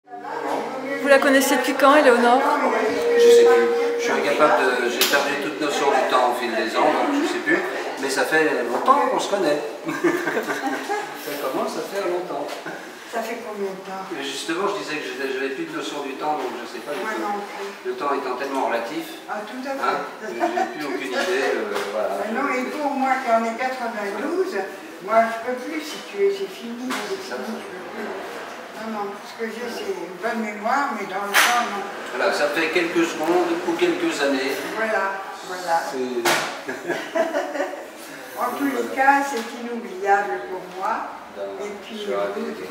Vous la connaissez depuis quand, Éléonore? Je sais plus. Je suis incapable de... J'ai perdu toute notion du temps au fil des ans, donc je sais plus. Mais ça fait longtemps qu'on se connaît. Ça commence à faire longtemps. Ça fait combien de temps? Justement, je disais que je n'avais plus de notion du temps, donc je ne sais pas du Moi tout. non plus. Le temps étant tellement relatif, Ah, tout à fait. hein, je n'ai plus aucune idée. Voilà. Non, et pour moi qui en ai 92, moi je ne peux plus situer, c'est fini. C'est ça. Je peux plus. Non, non, ce que j'ai c'est une bonne mémoire, mais dans le temps, non. Voilà, ça fait quelques secondes ou quelques années. Voilà, voilà. En tous les cas, c'est inoubliable pour moi. Et puis,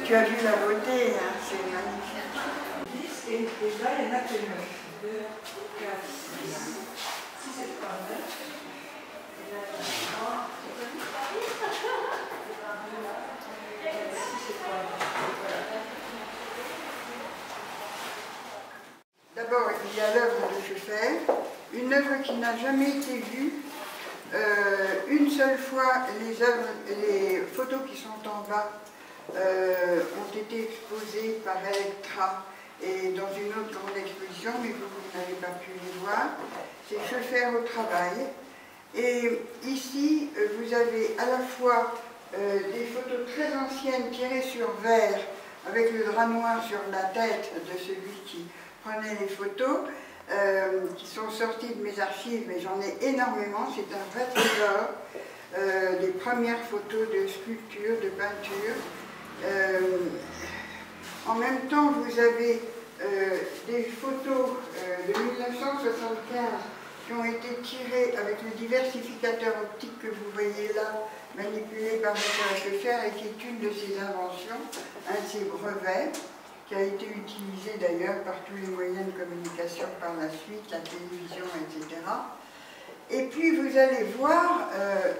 tu as vu la beauté, hein, c'est magnifique. Et là, il y en a que 9. 2, 4, 6, 7, 8, 9. D'abord, il y a l'œuvre de Schoeffer, une œuvre qui n'a jamais été vue. Une seule fois, les photos qui sont en bas ont été exposées par Electra et dans une autre grande exposition, mais vous n'avez pas pu les voir. C'est Schoeffer au travail. Et ici, vous avez à la fois des photos très anciennes tirées sur verre, avec le drap noir sur la tête de celui qui prenait les photos, qui sont sortis de mes archives, mais j'en ai énormément, c'est un vrai trésor, des premières photos de sculpture, de peinture. En même temps, vous avez des photos de 1975 qui ont été tirées avec le diversificateur optique que vous voyez là, manipulé par Nicolas Schoeffer, et qui est une de ses inventions, un de ses brevets, qui a été utilisé d'ailleurs par tous les moyens de communication par la suite, la télévision, etc. Et puis vous allez voir,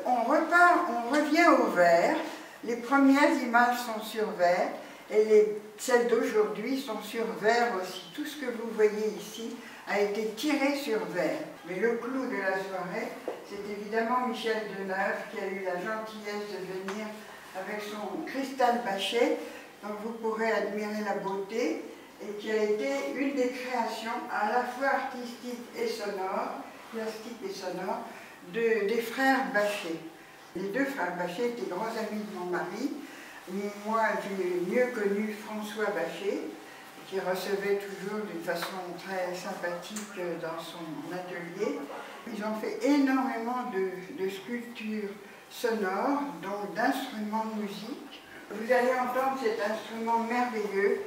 on revient au verre. Les premières images sont sur verre, et celles d'aujourd'hui sont sur verre aussi. Tout ce que vous voyez ici a été tiré sur verre. Mais le clou de la soirée, c'est évidemment Michel Deneuve, qui a eu la gentillesse de venir avec son cristal bâché, dont vous pourrez admirer la beauté, et qui a été une des créations à la fois artistique et sonore, plastique et sonore, des frères Bachet. Les deux frères Bachet étaient grands amis de mon mari. Moi, j'ai mieux connu François Bachet, qui recevait toujours d'une façon très sympathique dans son atelier. Ils ont fait énormément de sculptures sonores, donc d'instruments de musique. Vous allez entendre cet instrument merveilleux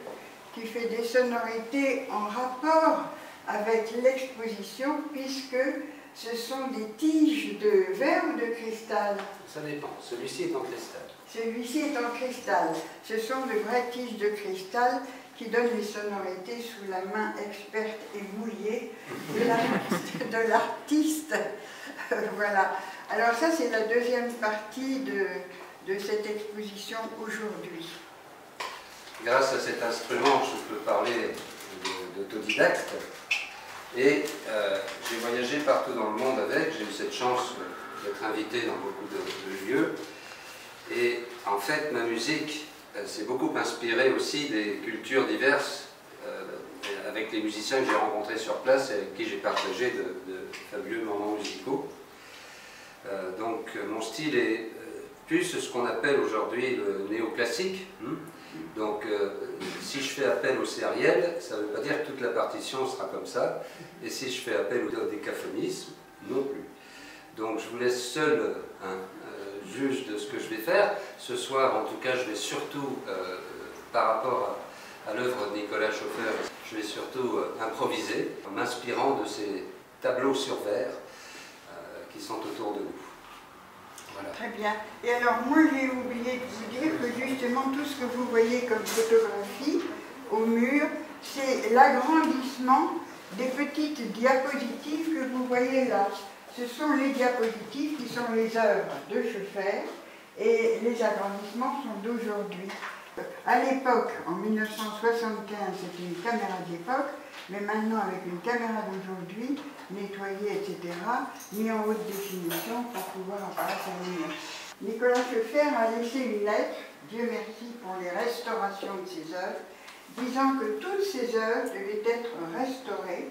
qui fait des sonorités en rapport avec l'exposition, puisque ce sont des tiges de verre ou de cristal. Ça dépend. Celui-ci est en cristal. Celui-ci est en cristal. Ce sont de vraies tiges de cristal qui donnent les sonorités sous la main experte et mouillée de l'artiste. Voilà. Alors ça, c'est la deuxième partie de cette exposition aujourd'hui. Grâce à cet instrument, je peux parler d'autodidacte. Et j'ai voyagé partout dans le monde avec, j'ai eu cette chance d'être invité dans beaucoup de lieux. Et en fait, ma musique s'est beaucoup inspirée aussi des cultures diverses, avec les musiciens que j'ai rencontrés sur place et avec qui j'ai partagé de fabuleux moments musicaux. Donc mon style est plus ce qu'on appelle aujourd'hui le néoclassique. Donc si je fais appel au sériel, ça ne veut pas dire que toute la partition sera comme ça. Et si je fais appel au décaphonisme, non plus. Donc je vous laisse seul juge de ce que je vais faire. Ce soir, en tout cas, je vais surtout, par rapport à l'œuvre de Nicolas Schoeffer, je vais surtout improviser en m'inspirant de ces tableaux sur verre qui sont autour de nous. Voilà. Très bien. Et alors, moi, j'ai oublié de vous dire que justement, tout ce que vous voyez comme photographie au mur, c'est l'agrandissement des petites diapositives que vous voyez là. Ce sont les diapositives qui sont les œuvres de Schoeffer et les agrandissements sont d'aujourd'hui. À l'époque, en 1975, c'était une caméra d'époque, mais maintenant avec une caméra d'aujourd'hui, nettoyée, etc., mis en haute définition pour pouvoir apparaître en lumière. Nicolas Schoeffer a laissé une lettre, Dieu merci pour les restaurations de ses œuvres, disant que toutes ces œuvres devaient être restaurées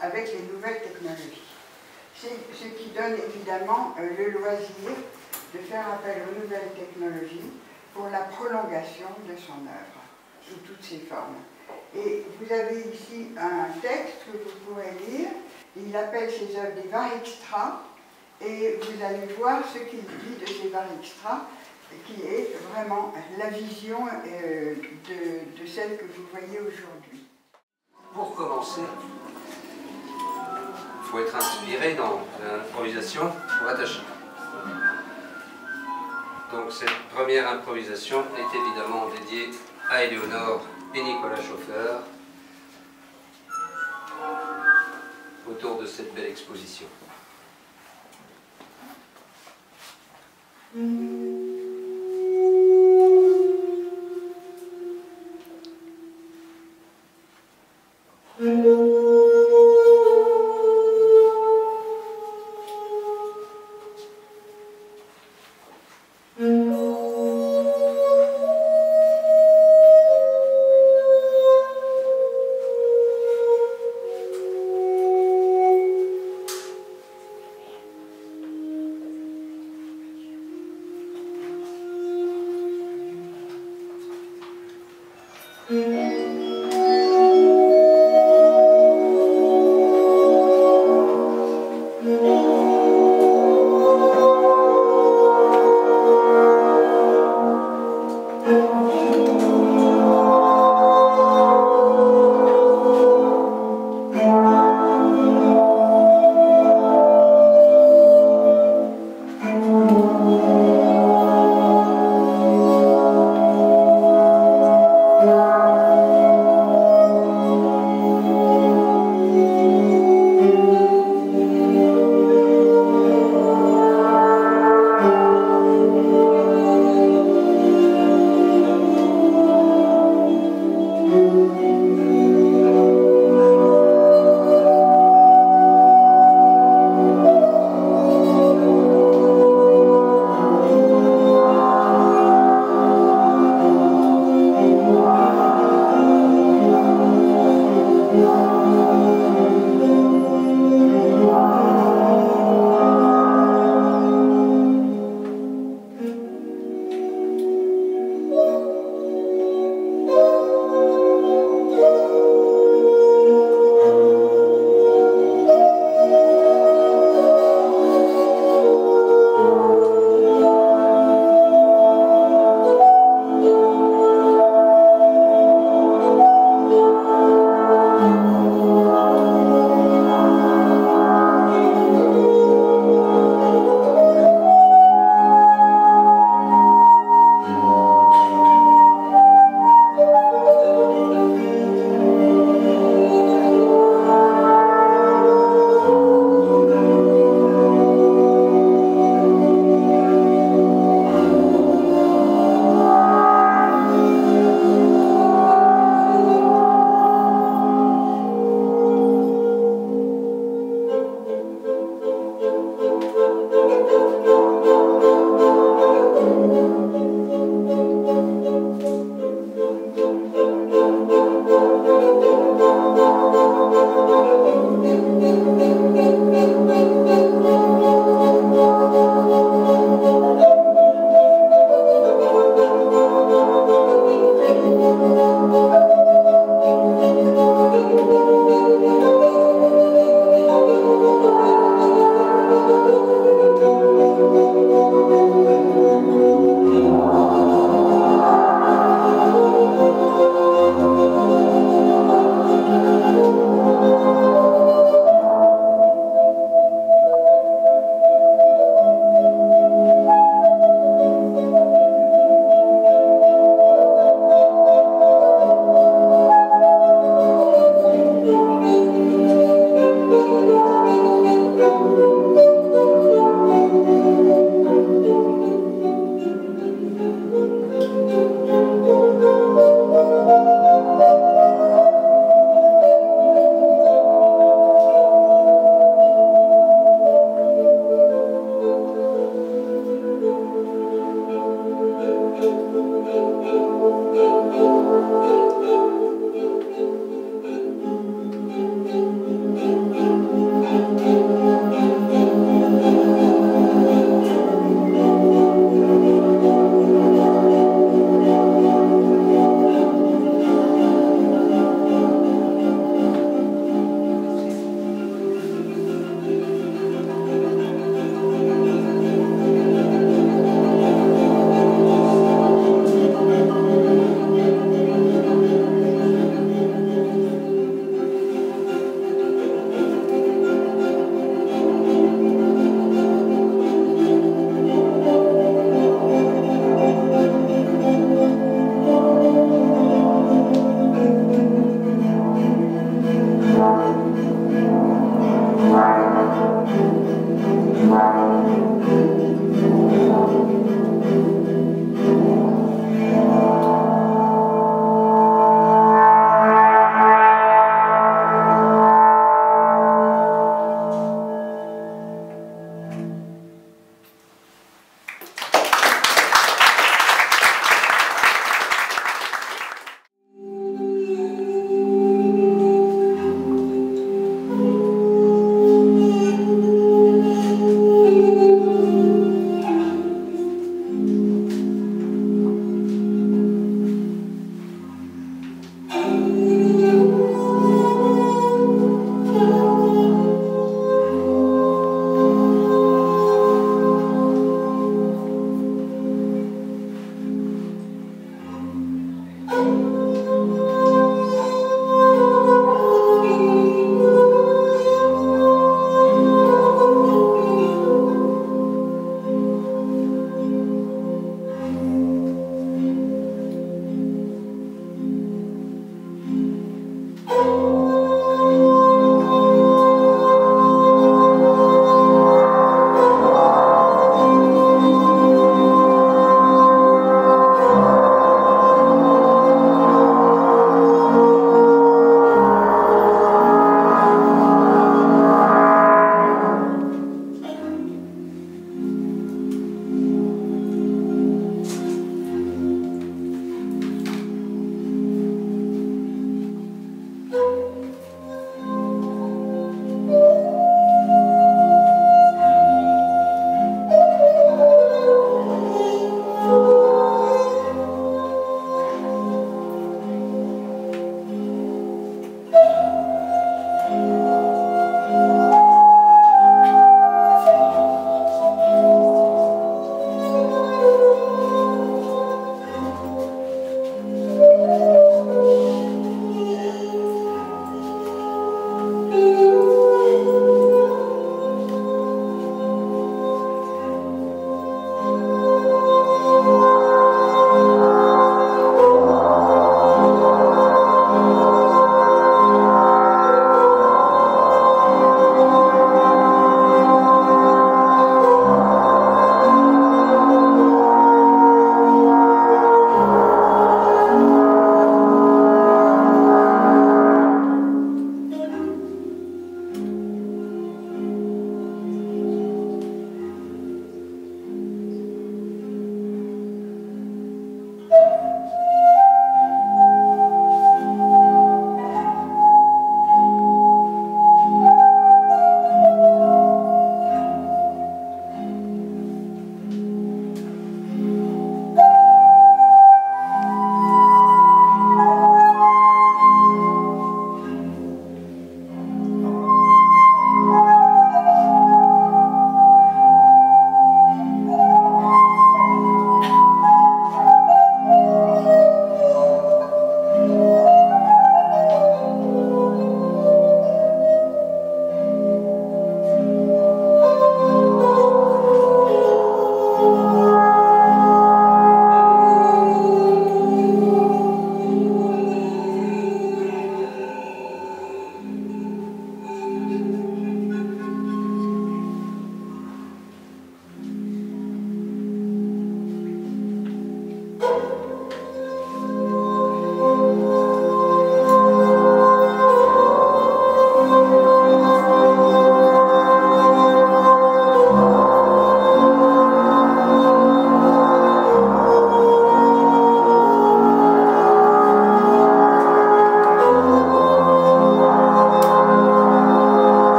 avec les nouvelles technologies. C'est ce qui donne évidemment le loisir de faire appel aux nouvelles technologies pour la prolongation de son œuvre, sous toutes ses formes. Et vous avez ici un texte que vous pourrez lire. Il appelle ses œuvres des var extra, et vous allez voir ce qu'il dit de ces var extra, qui est vraiment la vision de celle que vous voyez aujourd'hui. Pour commencer, il faut être inspiré dans l'improvisation pour attacher. Donc cette première improvisation est évidemment dédiée à Éléonore et Nicolas Chauffeur autour de cette belle exposition.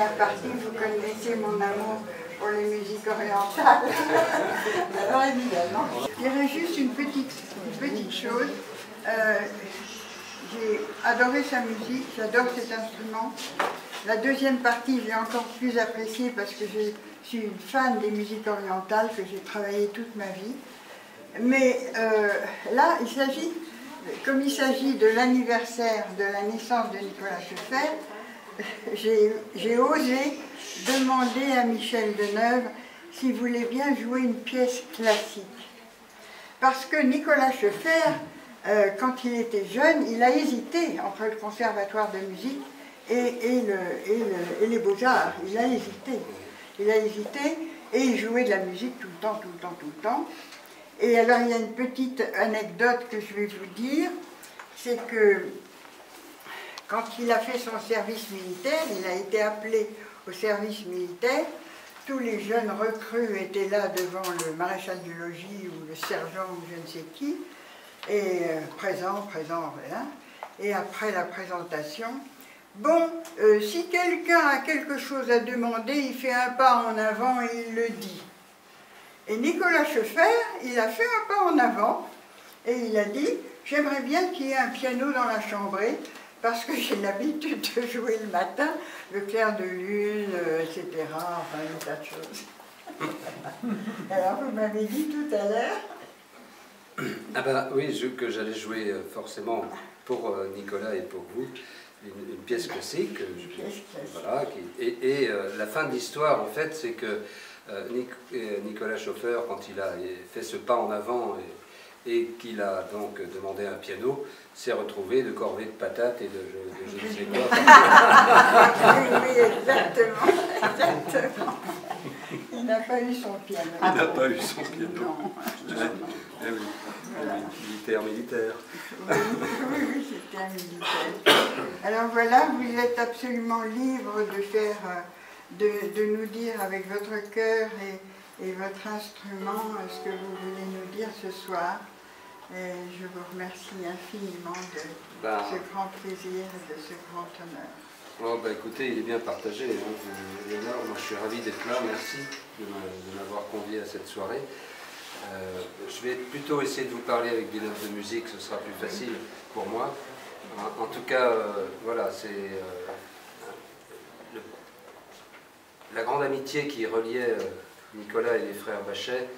première partie, vous connaissez mon amour pour les musiques orientales. Alors évidemment. Je dirais juste une petite chose. J'ai adoré sa musique, j'adore cet instrument. La deuxième partie, j'ai encore plus apprécié parce que je suis une fan des musiques orientales, que j'ai travaillé toute ma vie. Mais là, comme il s'agit de l'anniversaire de la naissance de Nicolas Schoeffer, j'ai osé demander à Michel Deneuve s'il voulait bien jouer une pièce classique. Parce que Nicolas Schoeffer, quand il était jeune, il a hésité entre le conservatoire de musique et les beaux-arts. Il a hésité. Il a hésité et il jouait de la musique tout le temps, tout le temps, tout le temps. Et alors il y a une petite anecdote que je vais vous dire, c'est que quand il a fait son service militaire, il a été appelé au service militaire, tous les jeunes recrues étaient là devant le maréchal du logis ou le sergent ou je ne sais qui, et présent, voilà. Et après la présentation, bon, si quelqu'un a quelque chose à demander, il fait un pas en avant et il le dit. Et Nicolas Schoeffer, il a fait un pas en avant et il a dit « J'aimerais bien qu'il y ait un piano dans la chambrée parce que j'ai l'habitude de jouer le matin, le clair de lune, etc. » Enfin, un tas de choses. Alors, vous m'avez dit tout à l'heure... Ah ben oui, que j'allais jouer forcément pour Nicolas et pour vous, une pièce classique. Voilà, la fin de l'histoire, en fait, c'est que Nicolas Schoeffer, quand il a fait ce pas en avant et qu'il a donc demandé un piano, s'est retrouvé de corvée de patates et de je ne sais quoi. Oui, exactement. Il n'a pas eu son piano. Il n'a pas eu son piano. Non. Eh oui. Voilà. Militaire. Oui, c'était un militaire. Alors voilà, vous êtes absolument libre de faire... De nous dire avec votre cœur et votre instrument ce que vous voulez nous dire ce soir. Et je vous remercie infiniment de ce grand plaisir et de ce grand honneur. Oh, bah, écoutez, il est bien partagé, hein, Léonore. Moi je suis ravi d'être là, merci de m'avoir convié à cette soirée. Je vais plutôt essayer de vous parler avec des notes de musique, ce sera plus facile pour moi. En tout cas, voilà, c'est... La grande amitié qui reliait Nicolas et les frères Bachet,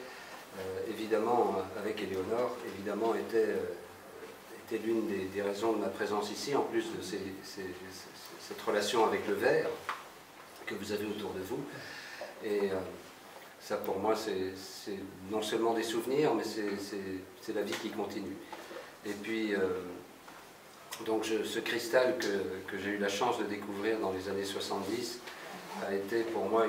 évidemment, avec Éléonore, évidemment, était l'une des raisons de ma présence ici, en plus de cette relation avec le verre que vous avez autour de vous. Et ça, pour moi, c'est non seulement des souvenirs, mais c'est la vie qui continue. Et puis, donc, ce cristal que j'ai eu la chance de découvrir dans les années 70, a été pour moi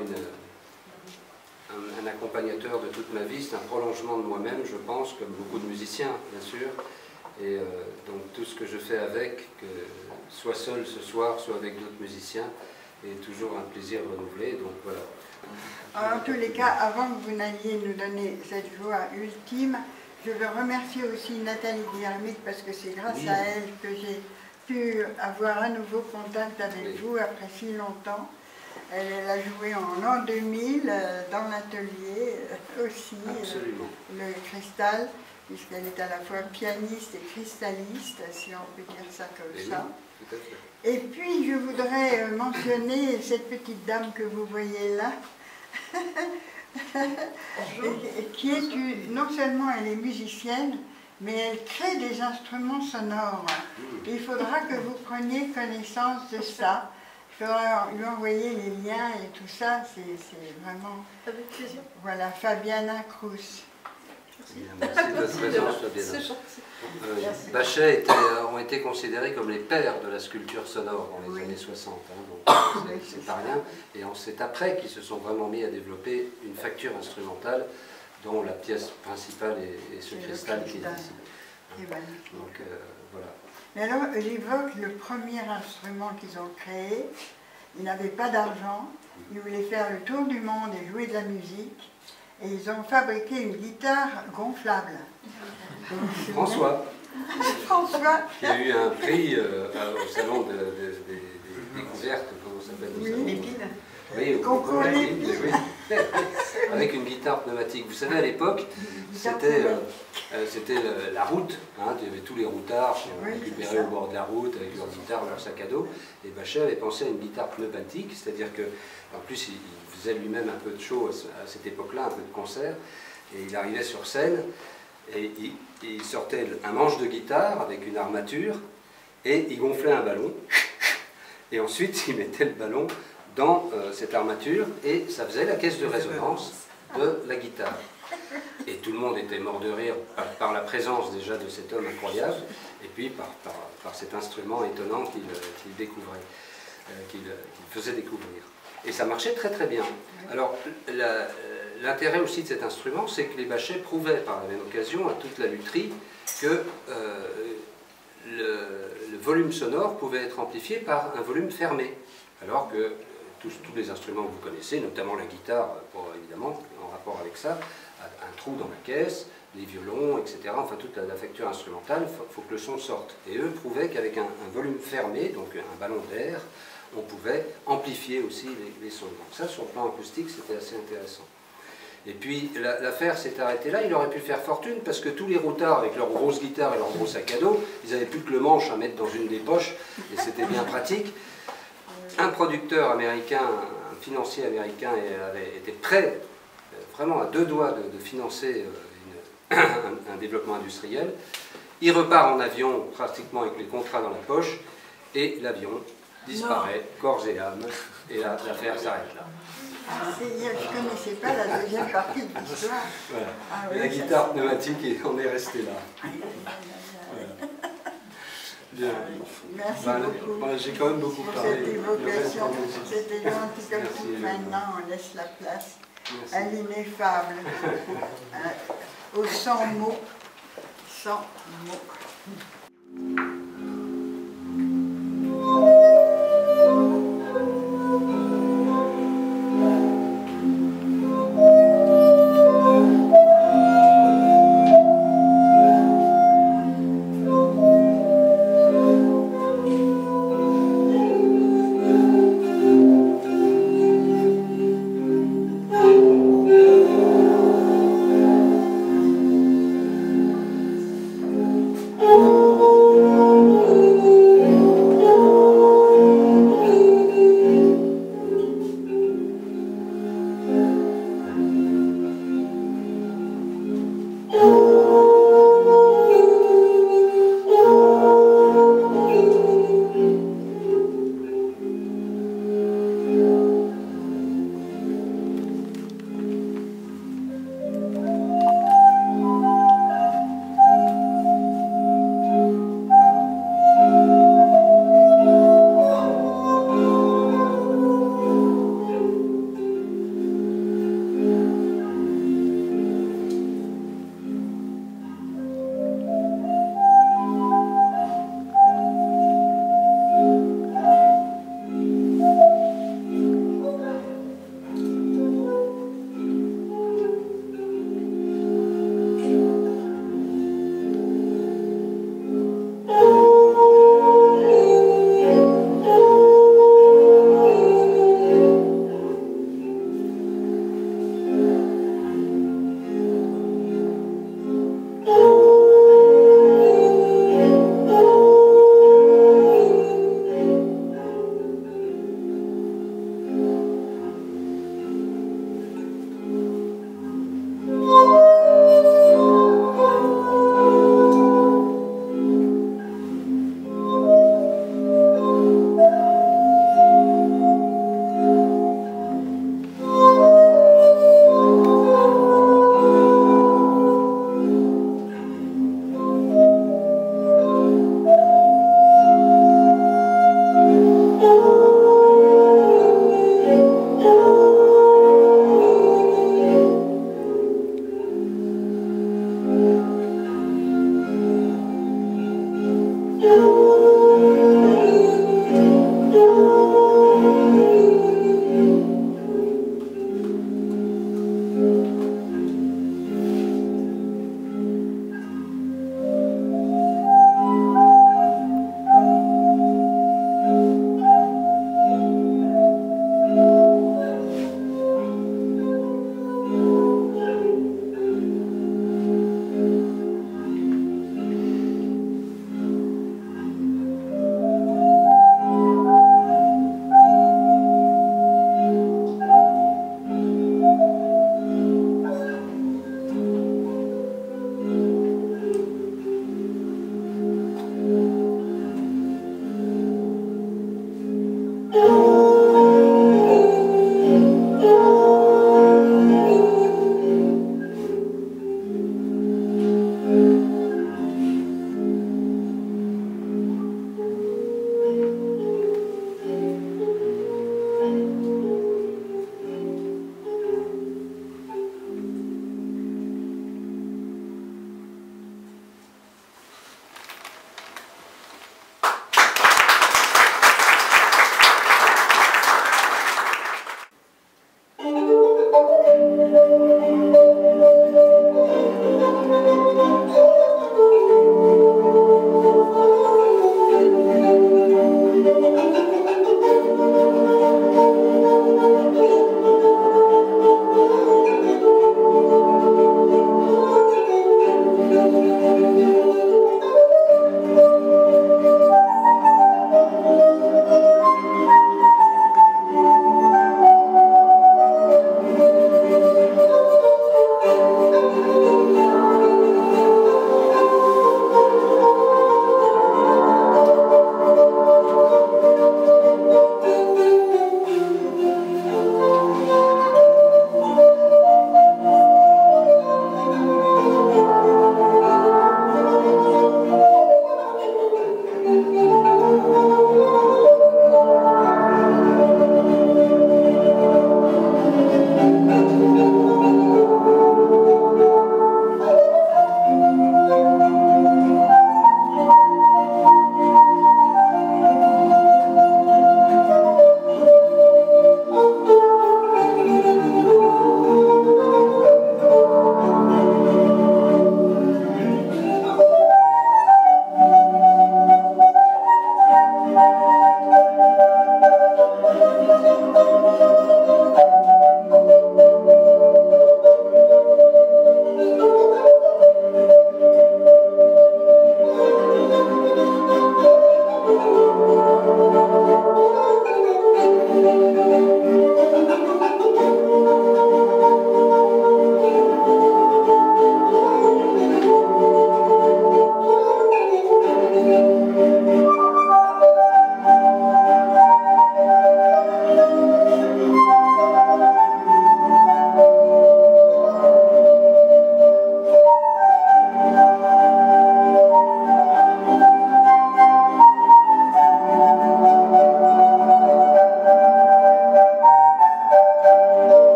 un accompagnateur de toute ma vie, c'est un prolongement de moi-même, je pense, comme beaucoup de musiciens, bien sûr. Et donc tout ce que je fais avec, que soit seul ce soir, soit avec d'autres musiciens, est toujours un plaisir renouvelé, donc voilà. Alors, en tous les cas, avant que vous n'alliez nous donner cette joie ultime, je veux remercier aussi Nathalie Dynamique parce que c'est grâce à elle que j'ai pu avoir un nouveau contact avec vous après si longtemps. Elle a joué en l'an 2000 dans l'atelier aussi, le cristal, puisqu'elle est à la fois pianiste et cristalliste, si on peut dire ça comme ça. Et puis je voudrais mentionner cette petite dame que vous voyez là, qui est non seulement elle est musicienne, mais elle crée des instruments sonores. Il faudra que vous preniez connaissance de ça. Il faudra lui envoyer les liens et tout ça, c'est vraiment... Avec plaisir. Voilà, Fabiana Cruz. Merci de votre présence, Fabiana. Bachet ont été considérés comme les pères de la sculpture sonore dans les années 60, hein, donc c'est pas rien. Et c'est après qu'ils se sont vraiment mis à développer une facture instrumentale dont la pièce principale est ce cristal qui est ici. Donc voilà. Mais alors, j'évoque le premier instrument qu'ils ont créé. Ils n'avaient pas d'argent, ils voulaient faire le tour du monde et jouer de la musique. Et ils ont fabriqué une guitare gonflable. François. François. Qui a eu un prix au salon des découvertes, comment s'appelle Oui, les piles. Oui, Concours les piles. oui. Avec une guitare pneumatique. Vous savez, à l'époque, c'était la route. Hein, il y avait tous les routards qui ont récupéré au bord de la route avec leur guitare, leur sac à dos. Et Bachet avait pensé à une guitare pneumatique, c'est-à-dire que, en plus, il faisait lui-même un peu de show à cette époque-là, un peu de concert. Et il arrivait sur scène et il sortait un manche de guitare avec une armature et il gonflait un ballon. Et ensuite, il mettait le ballon dans cette armature et ça faisait la caisse de résonance de la guitare. Et tout le monde était mort de rire par la présence déjà de cet homme incroyable et puis par cet instrument étonnant qu'il découvrait, qu'il faisait découvrir. Et ça marchait très très bien. Alors l'intérêt aussi de cet instrument, c'est que les Bachets prouvaient par la même occasion à toute la lutherie que le volume sonore pouvait être amplifié par un volume fermé, alors que tous les instruments que vous connaissez, notamment la guitare, évidemment, en rapport avec ça, a un trou dans la caisse, les violons, etc., enfin toute la facture instrumentale, il faut que le son sorte. Et eux prouvaient qu'avec un volume fermé, donc un ballon d'air, on pouvait amplifier aussi les sons. Donc ça, sur le plan acoustique, c'était assez intéressant. Et puis l'affaire s'est arrêtée là, il aurait pu faire fortune parce que tous les routards avec leurs grosses guitares et leurs gros sacs à dos, ils n'avaient plus que le manche à mettre dans une des poches et c'était bien pratique. Un producteur américain, un financier américain était prêt, vraiment à deux doigts de financer un développement industriel. Il repart en avion pratiquement avec les contrats dans la poche et l'avion disparaît, corps et âme, et là l'affaire s'arrête là. Je ne connaissais pas la deuxième partie de l'histoire. Voilà. Ah, oui, la guitare pneumatique, et on est resté là. Voilà. Bien. Merci beaucoup. J'ai quand même beaucoup parlé. Cette évocation, c'était gentil comme tout. Maintenant, on laisse la place à l'ineffable, aux 100 mots. 100 mots.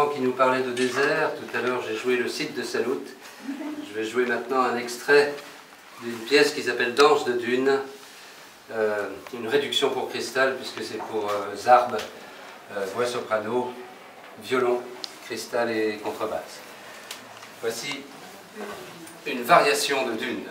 Vincent qui nous parlait de désert. Tout à l'heure, j'ai joué le site de Salout. Je vais jouer maintenant un extrait d'une pièce qui s'appelle Danse de Dune. Une réduction pour cristal, puisque c'est pour Zarb, voix soprano, violon, cristal et contrebasse. Voici une variation de Dune.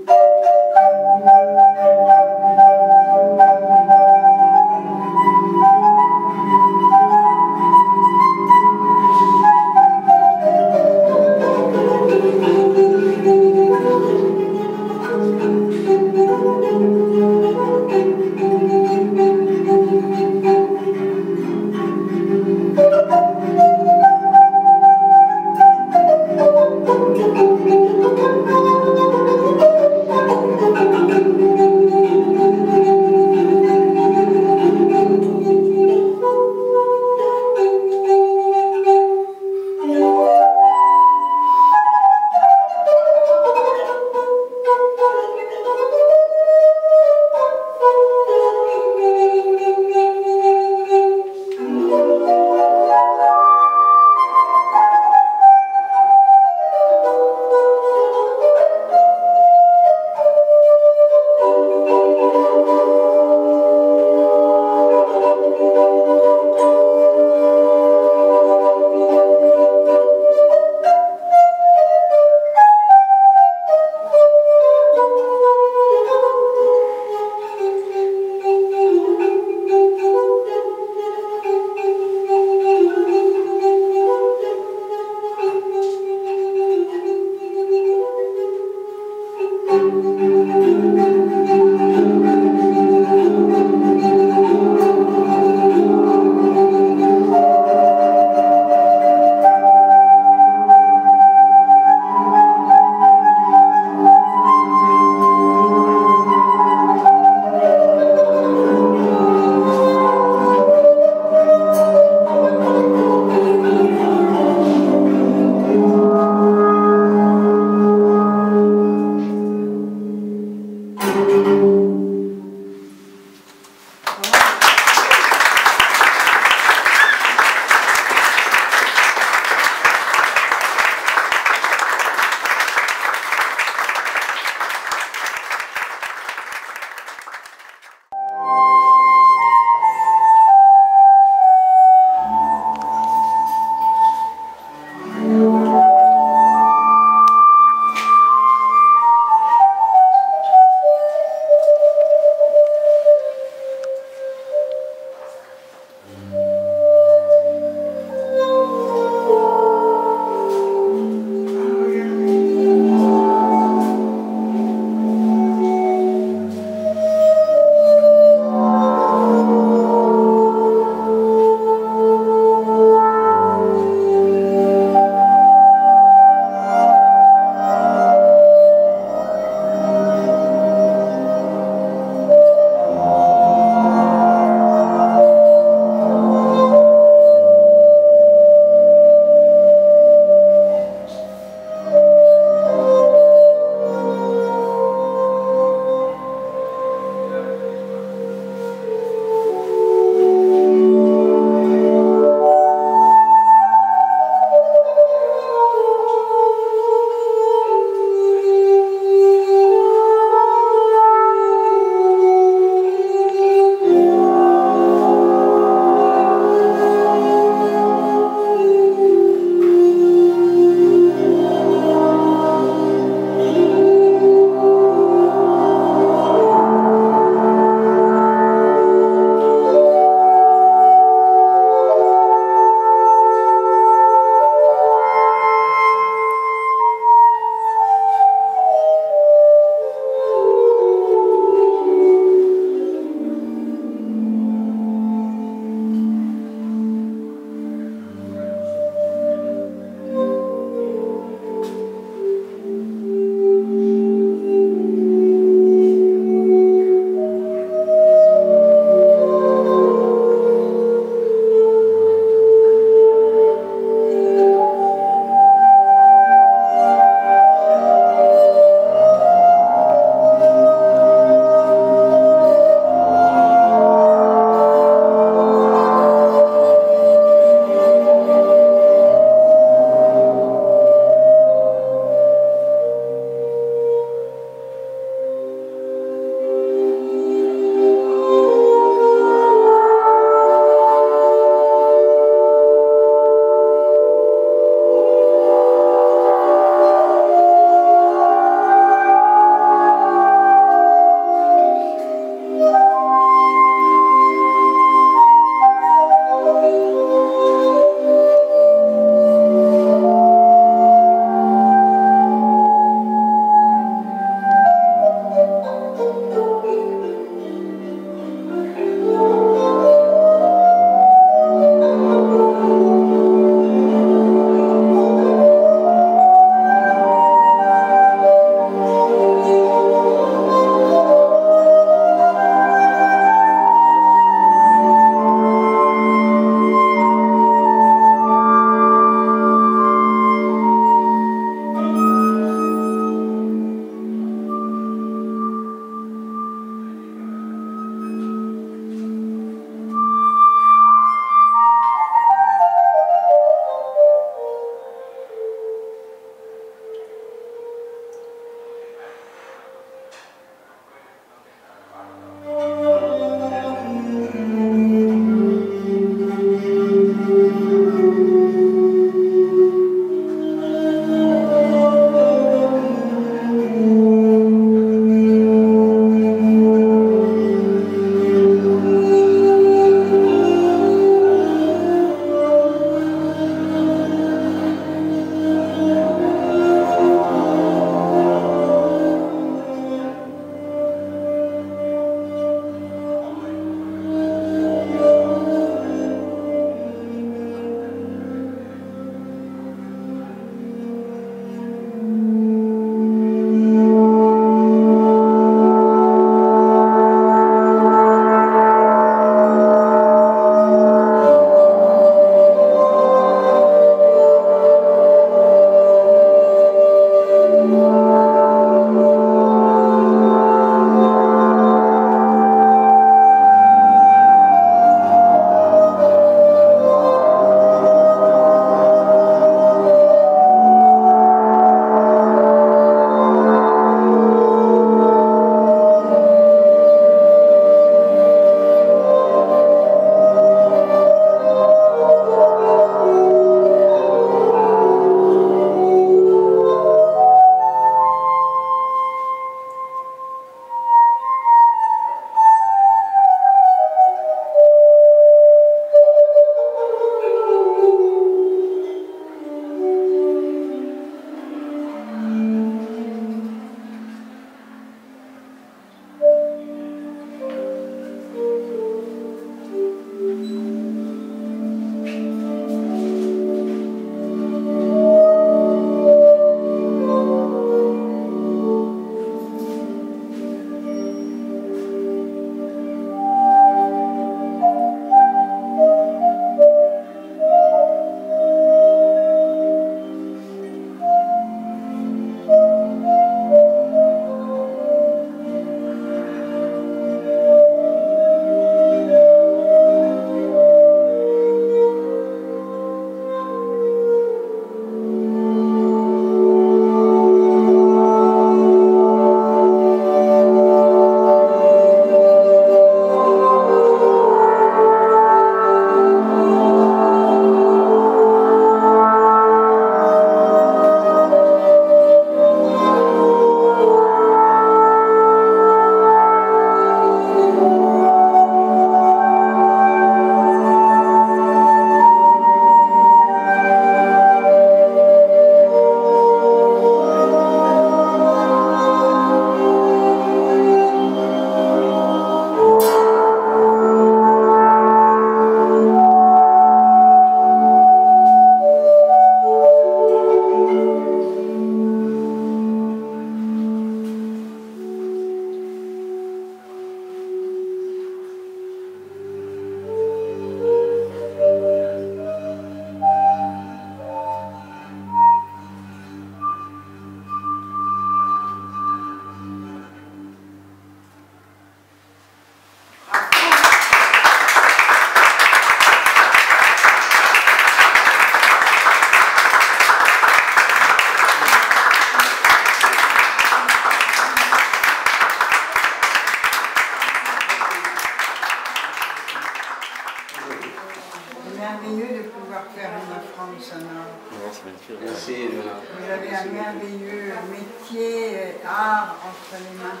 avez un merveilleux métier, art entre les mains.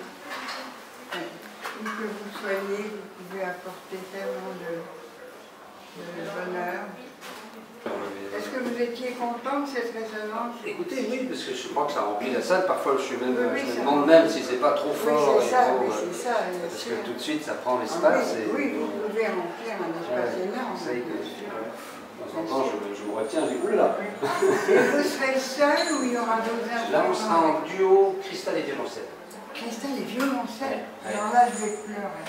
Où que vous soyez, vous pouvez apporter tellement de bonheur. Est-ce que vous étiez content de cette résonance? Écoutez, oui, parce que je crois que ça remplit la salle. Parfois, je me ça demande même si c'est pas trop fort. Oui, c'est ça, bien parce sûr. que tout de suite, ça prend l'espace. Oui, vous pouvez remplir un espace énorme. De temps en temps, je me retiens, j'ai plus là. Et vous serez seul ou il y aura d'autres instruments? Là, on sera en duo cristal et violoncelle. Cristal et violoncelle. Ouais. Alors là, je vais pleurer.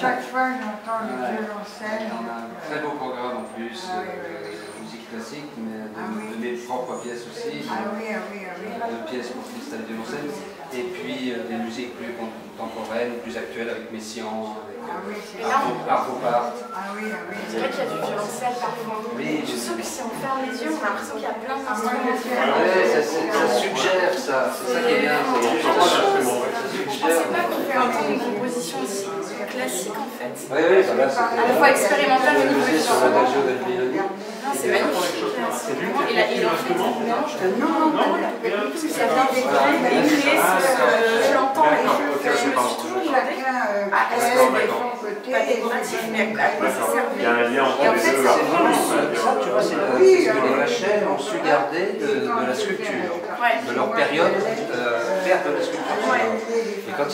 Chaque fois que j'entends le violoncelle. On a un très beau programme en plus, musique classique, mais de mes propres pièces aussi. Deux pièces pour cristal et violoncelle. Et puis des musiques plus contemporaines, plus actuelles avec Messiaen, avec Arvo-Part. C'est vrai qu'il y a du violoncelle parfois. Oui, je suis sûre que si on ferme les yeux, on a l'impression qu'il y a plein d'instruments. Ouais, ça suggère ça, c'est ça qui est bien. Je pensais pas qu'on pouvait entendre une composition aussi classique en fait. Oui, voilà, c'est à la fois expérimentale et musée sur l'adagio del Belloni. C'est magnifique. Il en fait un mélange de tout ça vient d'écrire et créer je l'entends et je me suis toujours demandé pas décoratif, mais à quoi ça servait. Et en fait, ça, tu vois, c'est ce que les Vachel ont su garder de la sculpture, de leur période, faire de la sculpture. Et quand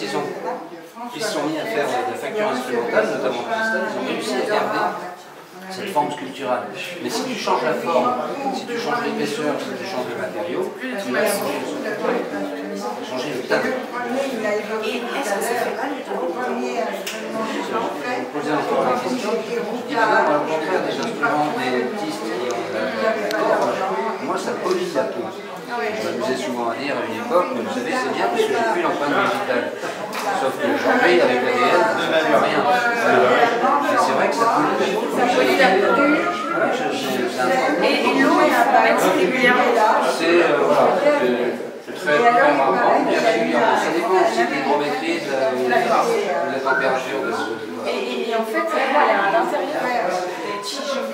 ils se sont mis à faire de la facture instrumentale, notamment cristal, ils ont réussi à garder cette forme sculpturale. Mais si tu changes la forme, si tu changes l'épaisseur, si tu changes le matériau, tu vas changer le temps. Et est-ce que ça fait mal du tout? Posez encore la question. Je dis maintenant, au contraire des instruments, des artistes qui ont moi ça pollue la peau. Je m'amusais souvent à dire à une époque, vous savez, c'est bien parce que j'ai plus l'empreinte digitale. Sauf qu'aujourd'hui, avec l'ADN, je ne plus rien. Et c'est vrai que ça pollue la peau. Ça pollue la peau. Et l'eau, il faut en mettre régulièrement. C'est très rarement, mais régulièrement. Ça dépend aussi de l'hygrométrie, de la température de ce. Et en fait, elle est à l'intérieur.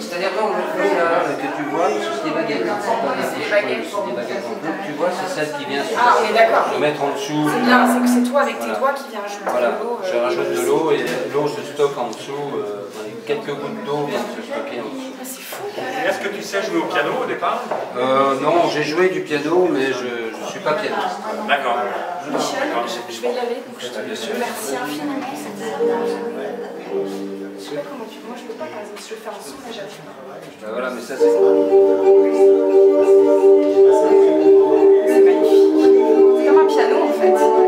C'est-à-dire que l'eau là que tu vois, c'est des baguettes. C'est des baguettes. Donc tu vois, c'est celle qui vient se mettre en dessous. C'est bien, c'est que c'est toi avec tes doigts qui viens rajouter de l'eau. Je rajoute de l'eau et l'eau se stocke en dessous. Quelques gouttes d'eau viennent se stocker en dessous. C'est fou. Est-ce que tu sais jouer au piano au départ? Non, j'ai joué du piano, mais je ne suis pas pianiste. D'accord. Michel, je vais y aller, donc je te remercie infiniment. Je sais pas comment tu... Moi je peux pas par exemple, si je veux faire un son, mais j'arrive pas. Voilà, mais ça c'est... C'est magnifique. C'est comme un piano en fait.